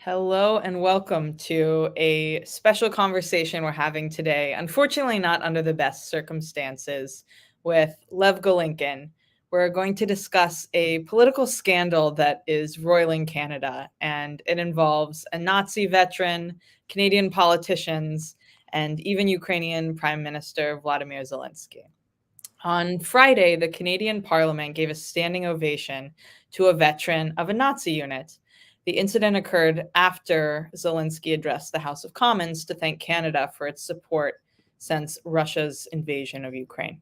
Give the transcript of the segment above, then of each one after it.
Hello and welcome to a special conversation we're having today. Unfortunately, not under the best circumstances, with Lev Golinkin. We're going to discuss a political scandal that is roiling Canada, and it involves a Nazi veteran, Canadian politicians, and even Ukrainian Prime Minister Vladimir Zelenskyy. On Friday, the Canadian Parliament gave a standing ovation to a veteran of a Nazi unit. The incident occurred after Zelenskyy addressed the House of Commons to thank Canada for its support since Russia's invasion of Ukraine.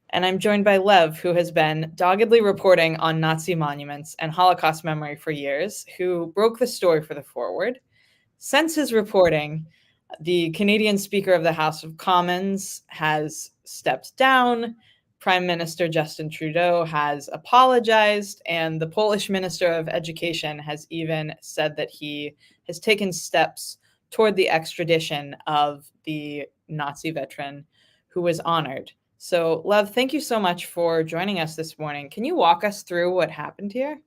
And I'm joined by Lev, who has been doggedly reporting on Nazi monuments and Holocaust memory for years, who broke the story for the Forward. Since his reporting, the Canadian Speaker of the House of Commons has stepped down. Prime Minister Justin Trudeau has apologized, and the Polish Minister of Education has even said that he has taken steps toward the extradition of the Nazi veteran who was honored. So, Lev, thank you so much for joining us this morning. Can you walk us through what happened here?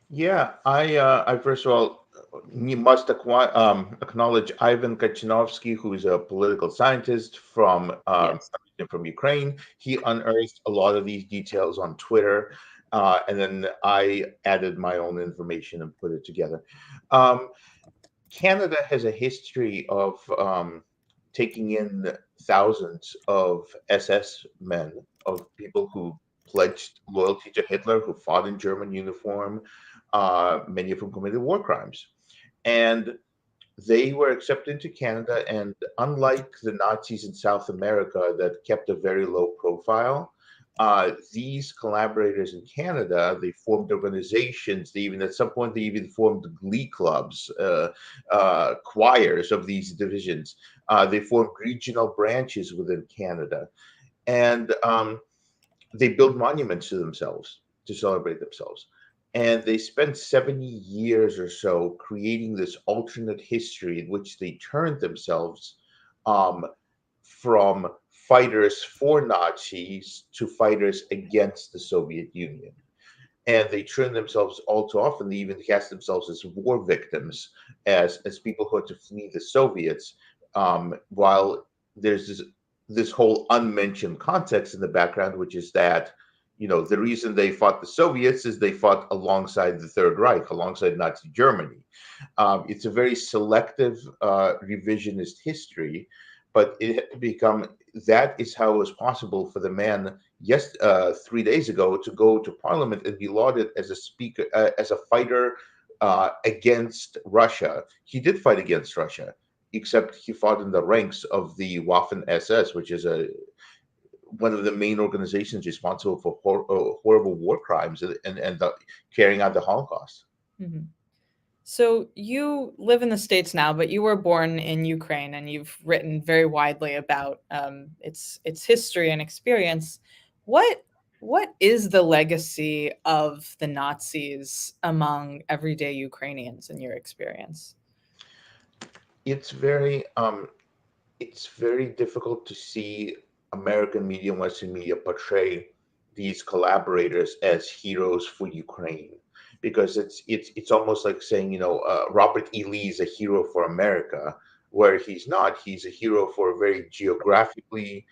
Yeah, I first of all must acknowledge Ivan Kachinovsky, who is a political scientist Yes. from Ukraine. He unearthed a lot of these details on Twitter, and then I added my own information and put it together. Um, Canada has a history of taking in thousands of SS men, of people who pledged loyalty to Hitler, who fought in German uniform. Many of them committed war crimes. And they were accepted into Canada. And unlike the Nazis in South America that kept a very low profile, these collaborators in Canada, they formed organizations. They even, at some point, they even formed glee clubs, choirs of these divisions. They formed regional branches within Canada, and they built monuments to themselves to celebrate themselves. And they spent 70 years or so creating this alternate history in which they turned themselves um, from fighters for Nazis to fighters against the Soviet Union. And they turned themselves all too often, they even cast themselves as war victims, as people who had to flee the Soviets, while there's this whole unmentioned context in the background, which is that the reason they fought the Soviets is they fought alongside the Third Reich, alongside Nazi Germany. It's a very selective revisionist history, but it had become that is how it was possible for the man 3 days ago to go to Parliament and be lauded as a speaker, as a fighter against Russia. He did fight against Russia, except he fought in the ranks of the Waffen SS, which is one of the main organizations responsible for horrible war crimes and carrying out the Holocaust. Mhm. So you live in the States now, but you were born in Ukraine, and you've written very widely about its history and experience. What what is the legacy of the Nazis among everyday Ukrainians in your experience? It's very difficult to see American media and Western media portray these collaborators as heroes for Ukraine, because it's almost like saying Robert E. Lee is a hero for America, where he's not. He's a hero for a very geographically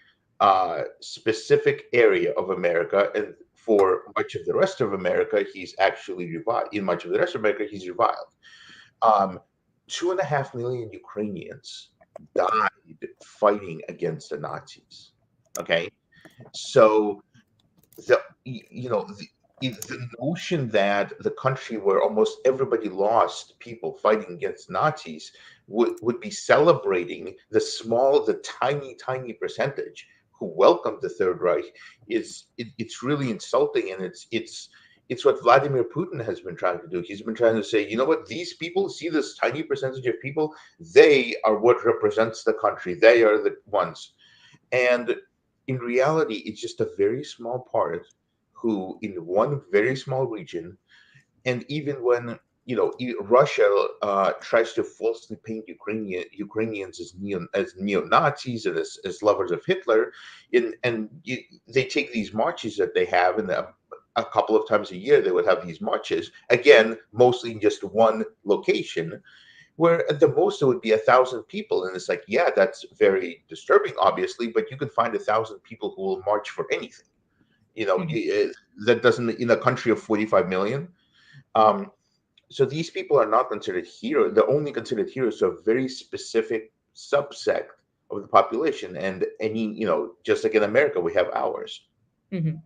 specific area of America, and for much of the rest of America, he's actually reviled. In much of the rest of America, he's reviled. Um, 2.5 million Ukrainians died fighting against the Nazis. Okay, so the notion that the country where almost everybody lost people fighting against Nazis would be celebrating the tiny percentage who welcomed the Third Reich it's really insulting, and it's what Vladimir Putin has been trying to do. He's been trying to say, you know what, these people, see this tiny percentage of people, they are what represents the country. They are the ones. And in reality, it's just a very small part who, in one very small region, and even when Russia tries to falsely paint Ukrainians as neo Nazis and as lovers of Hitler, they take these marches that they have, and a couple of times a year they would have these marches, again mostly in just one location, where at the most it would be 1,000 people. And it's like, yeah, that's very disturbing, obviously, but you can find 1,000 people who will march for anything. Mhm. That doesn't, in a country of 45 million. Um, so these people are not considered heroes. They're only considered heroes to a very specific subsect of the population. And just like in America, we have ours. Mhm.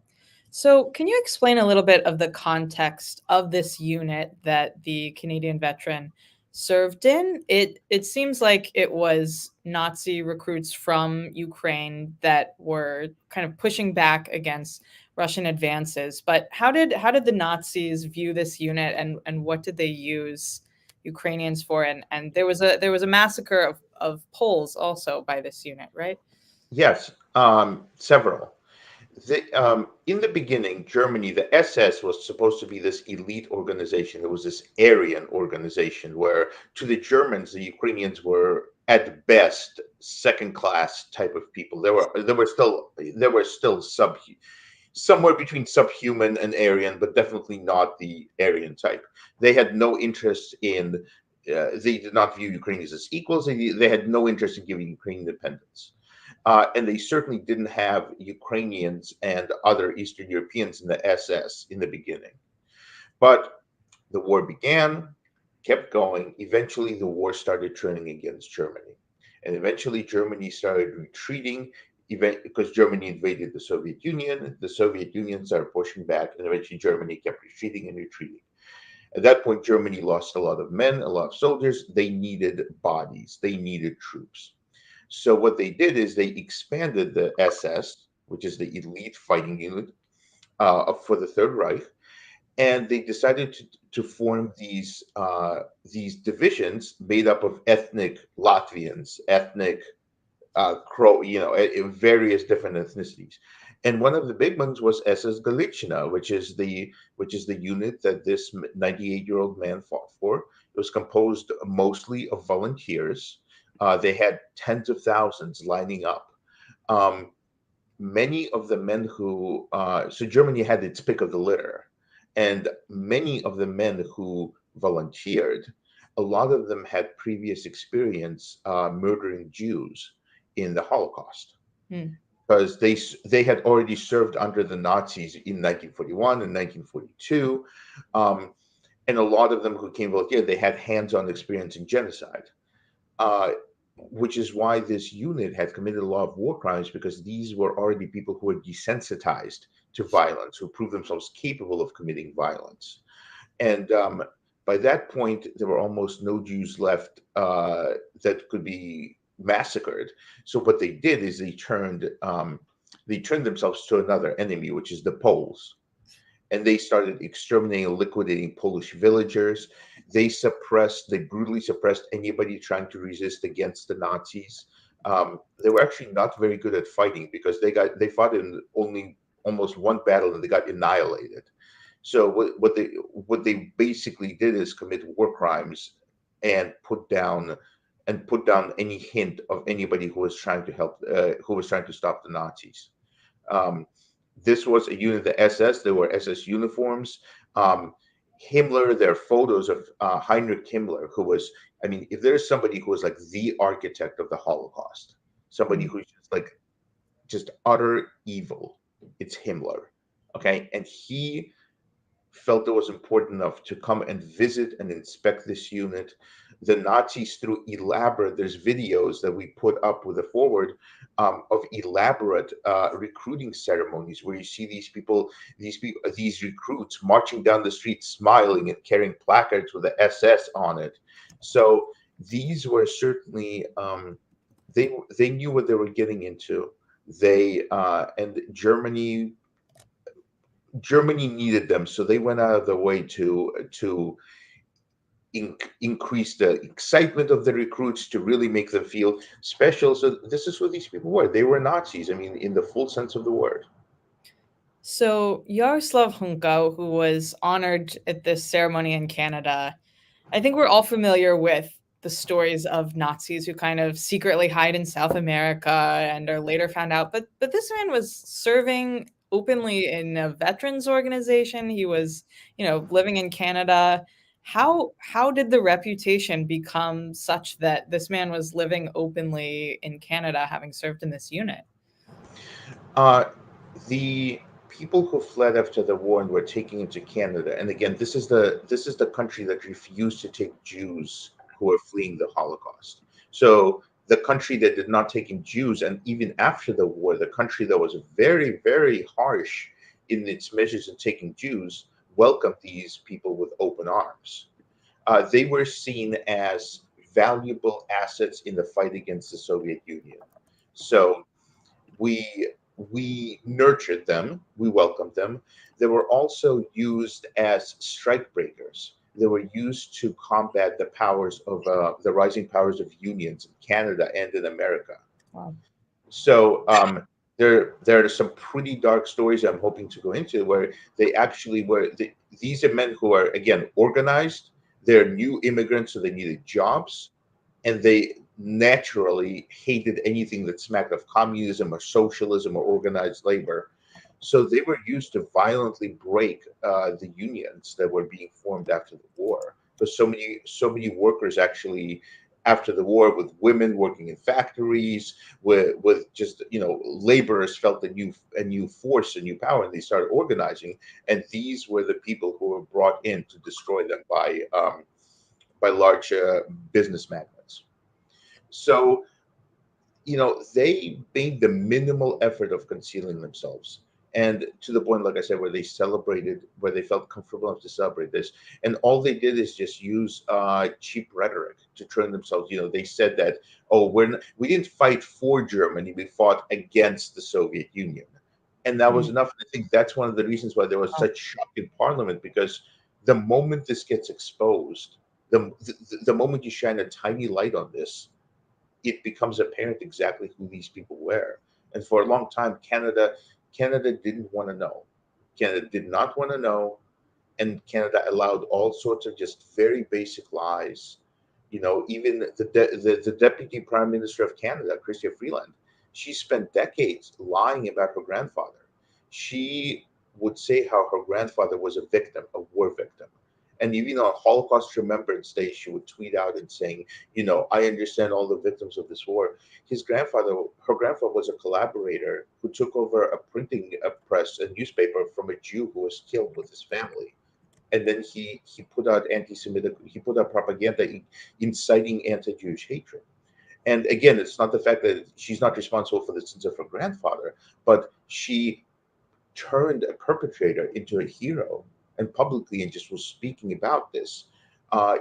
So, can you explain a little bit of the context of this unit that the Canadian veteran served in? It seems like it was Nazi recruits from Ukraine that were kind of pushing back against Russian advances. But how did the Nazis view this unit, and what did they use Ukrainians for? And there was a massacre of Poles also by this unit, right? Yes, several. In the beginning, Germany, the SS was supposed to be this elite organization. It was this Aryan organization where, to the Germans, the Ukrainians were at best second class type of people. They were still somewhere between subhuman and Aryan, but definitely not the Aryan type. They had no interest in. They did not view Ukrainians as equals. They had no interest in giving Ukraine independence. And they certainly didn't have Ukrainians and other Eastern Europeans in the SS in the beginning. But the war began, kept going. Eventually, the war started turning against Germany. And eventually, Germany started retreating because Germany invaded the Soviet Union. The Soviet Union started pushing back, and eventually, Germany kept retreating and retreating. At that point, Germany lost a lot of men, a lot of soldiers. They needed bodies, they needed troops. So what they did is they expanded the SS, which is the elite fighting unit for the Third Reich, and they decided to form these divisions made up of ethnic Latvians, ethnic Crow, various different ethnicities. And one of the big ones was SS Galichina, which is the unit that this 98-year-old man fought for. It was composed mostly of volunteers. They had tens of thousands lining up. Um, Many of the men so Germany had its pick of the litter, and many of the men who volunteered, a lot of them had previous experience murdering Jews in the Holocaust, Hmm. because they had already served under the Nazis in 1941 and 1942, um, and a lot of them who came volunteer, they had hands-on experience in genocide. Uh, which is why this unit had committed a lot of war crimes, because these were already people who were desensitized to violence, who proved themselves capable of committing violence. And by that point, there were almost no Jews left that could be massacred. So what they did is they turned themselves to another enemy, which is the Poles, and they started exterminating and liquidating Polish villagers. They brutally suppressed anybody trying to resist against the Nazis. They were actually not very good at fighting, because they fought in only almost one battle and they got annihilated. So what they basically did is commit war crimes and put down any hint of anybody who was trying to who was trying to stop the Nazis. Um, this was a unit of the SS. There were SS uniforms. Um, Himmler, there are photos of Heinrich Himmler, who was, I mean, if there's somebody who was like the architect of the Holocaust, somebody Hmm. who's just utter evil, it's Himmler. Okay. And he felt it was important enough to come and visit and inspect this unit. The Nazis, there's videos that we put up with a forward of elaborate recruiting ceremonies, where you see these recruits marching down the street, smiling and carrying placards with the SS on it. So these were certainly they knew what they were getting into. And Germany needed them, so they went out of their way to increase the excitement of the recruits, to really make them feel special. So this is what these people were. They were Nazis. I mean, in the full sense of the word. So Yaroslav Hunka, who was honored at this ceremony in Canada, I think we're all familiar with the stories of Nazis who kind of secretly hide in South America and are later found out. But this man was serving openly in a veterans organization. He was, living in Canada. How did the reputation become such that this man was living openly in Canada, having served in this unit? Uh, the people who fled after the war and were taken into Canada, and again, this is the country that refused to take Jews who were fleeing the Holocaust. So the country that did not take in Jews, and even after the war, the country that was very, very harsh in its measures in taking Jews, welcomed these people with open arms. They were seen as valuable assets in the fight against the Soviet Union. So we nurtured them, we welcomed them. They were also used as strike breakers. They were used to combat the rising powers of unions in Canada and in America. Wow. So there are some pretty dark stories I'm hoping to go into where they actually these are men who are again organized. They're new immigrants, so they needed jobs, and they naturally hated anything that smacked of communism or socialism or organized labor. So they were used to violently break the unions that were being formed after the war. Because so many workers actually after the war, with women working in factories, with just laborers felt a new force, a new power, and they started organizing. And these were the people who were brought in to destroy them by large business magnates. So, they made the minimal effort of concealing themselves. And to the point, like I said, where they celebrated, where they felt comfortable enough to celebrate this. And all they did is just use cheap rhetoric to turn themselves. They said that, oh, we didn't fight for Germany, we fought against the Soviet Union. And that was Mm. enough. I think that's one of the reasons why there was Wow. such shock in Parliament, because the moment this gets exposed, the moment you shine a tiny light on this, it becomes apparent exactly who these people were. And for a long time, Canada didn't want to know. Canada did not want to know, and Canada allowed all sorts of just very basic lies. Even the deputy prime minister of Canada, Chrystia Freeland, she spent decades lying about her grandfather. She would say how her grandfather was a victim, a war victim. And even on Holocaust Remembrance Day, she would tweet out and saying, I understand all the victims of this war. Her grandfather was a collaborator who took over a printing press, a newspaper from a Jew who was killed with his family. And then he put out propaganda inciting anti-Jewish hatred. And again, it's not the fact that she's not responsible for the sins of her grandfather, but she turned a perpetrator into a hero and publicly, and just was speaking about this.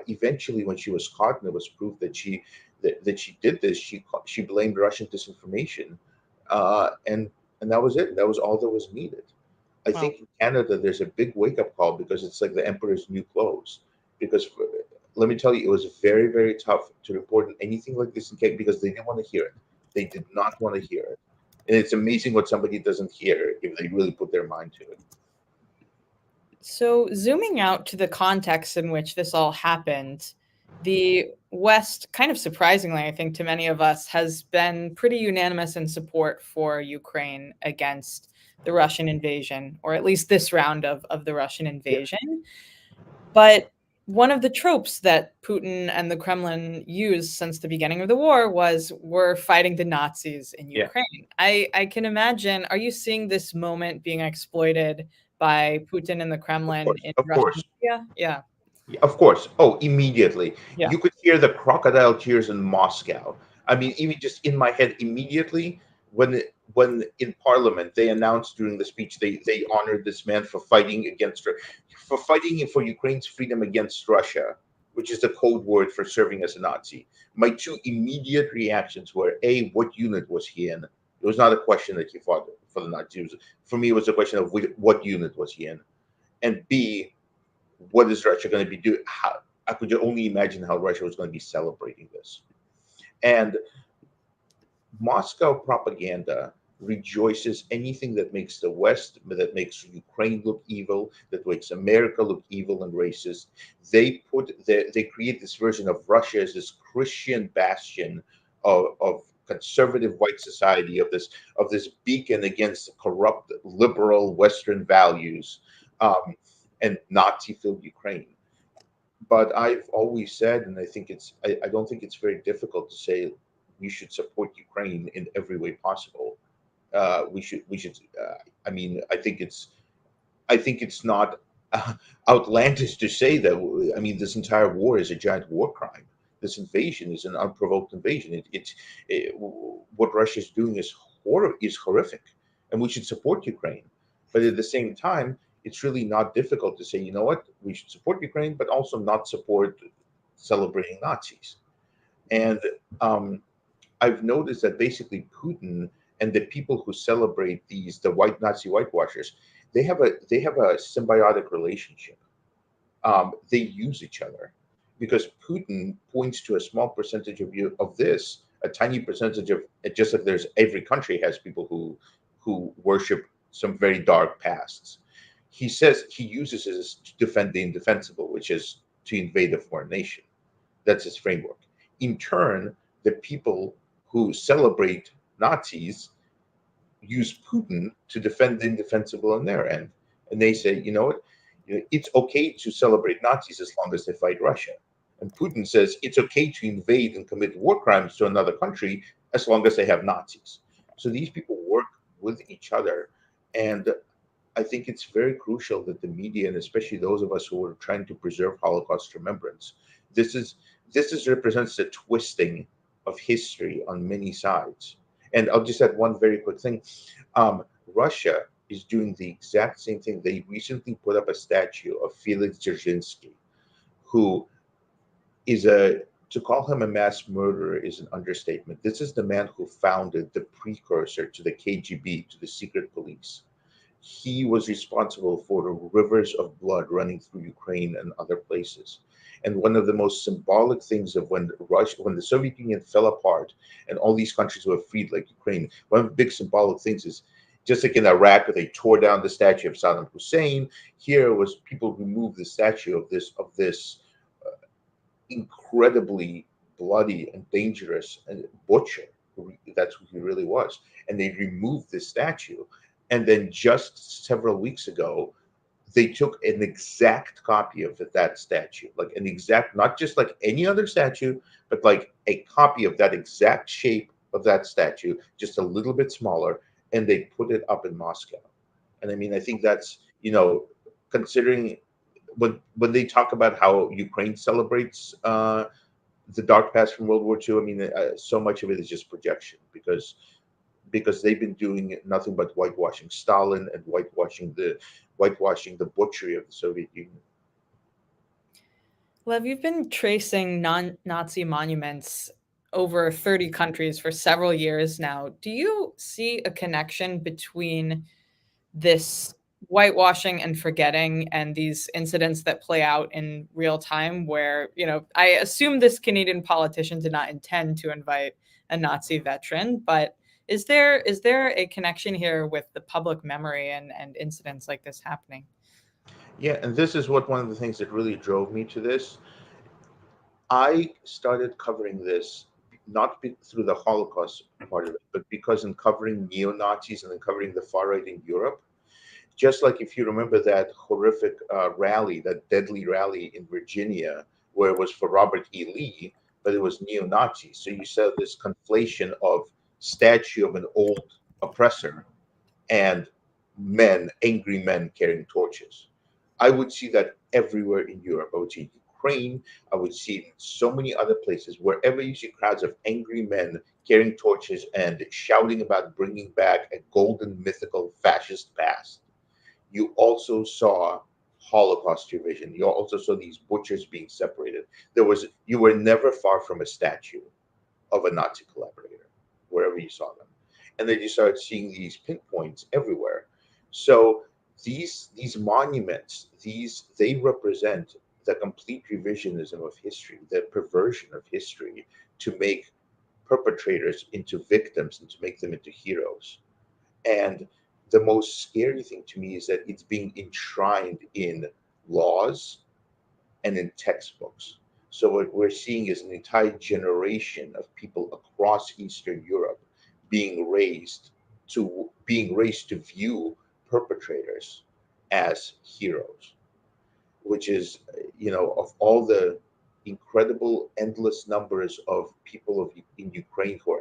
Eventually, when she was caught and it was proof that she did this, she blamed Russian disinformation, and that was it. That was all that was needed. I Wow. think in Canada there's a big wake up call, because it's like the emperor's new clothes. Because let me tell you, it was very, very tough to report on anything like this in Canada, because they didn't want to hear it. They did not want to hear it. And it's amazing what somebody doesn't hear if they really put their mind to it. So, zooming out to the context in which this all happened, the West, kind of surprisingly, I think, to many of us, has been pretty unanimous in support for Ukraine against the Russian invasion, or at least this round of the Russian Yeah, invasion. But one of the tropes that Putin and the Kremlin used since the beginning of the war was, we're fighting the Nazis in yeah, Ukraine. I can imagine, are you seeing this moment being exploited by Putin and the of Kremlin course, in of Russian course. media? Yeah. Yeah, of course. Oh, immediately. Yeah. You could hear the crocodile tears in Moscow. I mean, even just in my head, immediately when in Parliament they announced during the speech, they honored this man for fighting for Ukraine's freedom against Russia, which is the code word for serving as a Nazi. My two immediate reactions were: A, what unit was he in? It was not a question that he fought for the Nazis. For me, it was a question of what unit was he in, and B, what is Russia going to be doing? How I could only imagine how Russia was going to be celebrating this. And Moscow propaganda rejoices anything that makes the West, that makes Ukraine look evil, that makes America look evil and racist. They create this version of Russia as this Christian bastion of conservative white society, of this beacon against corrupt liberal Western values, and Nazi-filled Ukraine. But I've always said, and I don't think it's very difficult to say, we should support Ukraine in every way possible. We should. I mean, I think it's not outlandish to say that. I mean, this entire war is a giant war crime. This invasion is an unprovoked invasion. What Russia is doing is horrific, and we should support Ukraine. But at the same time, it's really not difficult to say, you know what, we should support Ukraine, but also not support celebrating Nazis. And I've noticed that basically Putin and the people who celebrate the white Nazi whitewashers, they have a symbiotic relationship. They use each other because Putin points to a small percentage of this, a tiny percentage of, just like there's every country has people who worship some very dark pasts. He says he uses it to defend the indefensible, which is to invade a foreign nation. That's his framework. In turn, the people who celebrate Nazis use Putin to defend the indefensible on their end. And they say, you know what, it's okay to celebrate Nazis as long as they fight Russia. And Putin says it's okay to invade and commit war crimes to another country as long as they have Nazis. So these people work with each other. And I think it's very crucial that the media, and especially those of us who are trying to preserve Holocaust remembrance, this is represents the twisting of history on many sides. And I'll just add one very quick thing. Russia is doing the exact same thing. They recently put up a statue of Felix Dzerzhinsky, who is to call him a mass murderer is an understatement. This is the man who founded the precursor to the KGB, to the secret police. He was responsible for the rivers of blood running through Ukraine and other places. And one of the most symbolic things of when the Soviet Union fell apart and all these countries were freed, like Ukraine, one of the big symbolic things is, just like in Iraq, where they tore down the statue of Saddam Hussein, here was people removed the statue of this incredibly bloody and dangerous butcher. That's who he really was. And they removed this statue. And then just several weeks ago, they took an exact copy of that statue, like an exact, not just like any other statue, but like a copy of that exact shape of that statue, just a little bit smaller, and they put it up in Moscow. And I mean, I think that's, considering when they talk about how Ukraine celebrates the dark past from World War II, I mean, so much of it is just projection because they've been doing nothing but whitewashing Stalin and whitewashing the butchery of the Soviet Union. Lev, you've been tracing non-Nazi monuments over 30 countries for several years now. Do you see a connection between this whitewashing and forgetting and these incidents that play out in real time where, I assume this Canadian politician did not intend to invite a Nazi veteran, but is there a connection here with the public memory and incidents like this happening? Yeah, and this is one of the things that really drove me to this. I started covering this not through the Holocaust part of it, but because in covering neo-Nazis and then covering the far right in Europe, just like if you remember that horrific rally, that deadly rally in Virginia, where it was for Robert E. Lee, but it was neo-Nazis. So you saw this conflation of statue of an old oppressor and angry men carrying torches. I would see that everywhere in Europe. I would see it in Ukraine. I would see it in so many other places. Wherever you see crowds of angry men carrying torches and shouting about bringing back a golden mythical fascist past, you also saw Holocaust revision. You also saw these butchers being separated. You were never far from a statue of a Nazi collaborator wherever you saw them, and then you started seeing these pinpoints everywhere. So these monuments, they represent the complete revisionism of history, the perversion of history to make perpetrators into victims and to make them into heroes. And the most scary thing to me is that it's being enshrined in laws and in textbooks. So what we're seeing is an entire generation of people across Eastern Europe being raised to view perpetrators as heroes, which is, of all the incredible endless numbers of people in Ukraine who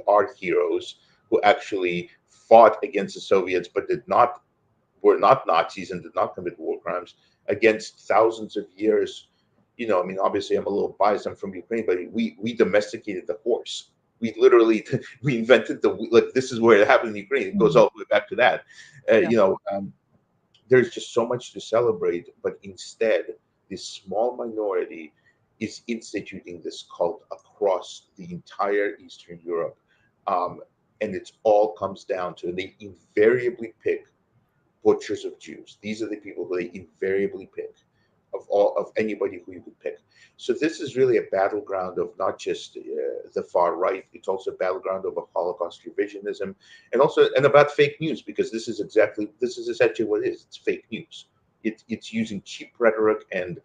are heroes, who actually fought against the Soviets but were not Nazis and did not commit war crimes against thousands of years. I mean, obviously I'm a little biased. I'm from Ukraine, but we domesticated the horse. We literally we invented like, this is where it happened in Ukraine. It goes all the way back to that. Yeah. There's just so much to celebrate, but instead, this small minority is instituting this cult across the entire Eastern Europe. And it all comes down to, they invariably pick butchers of Jews. These are the people who they invariably pick of anybody who you could pick. So this is really a battleground of not just the far right; it's also a battleground of a Holocaust revisionism, and about fake news, because this is essentially what it is. It's fake news. It's using cheap rhetoric and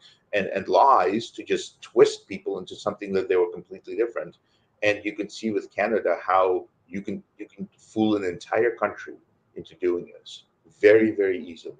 lies to just twist people into something that they were completely different. And you can see with Canada how you can fool an entire country into doing this very, very easily.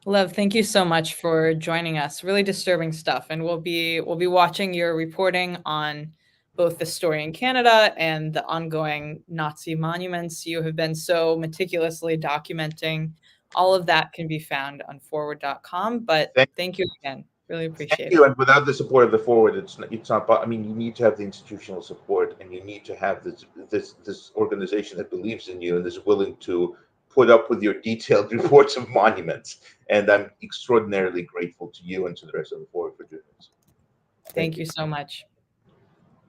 Lev, thank you so much for joining us. Really disturbing stuff, and we'll be watching your reporting on both the story in Canada and the ongoing Nazi monuments you have been so meticulously documenting. All of that can be found on forward.com. But thank you again. Really appreciate it. And without the support of the Forward, it's not. I mean, you need to have the institutional support, and you need to have this organization that believes in you and is willing to put up with your detailed reports of monuments. And I'm extraordinarily grateful to you and to the rest of the Forward for doing this. Thank you so much.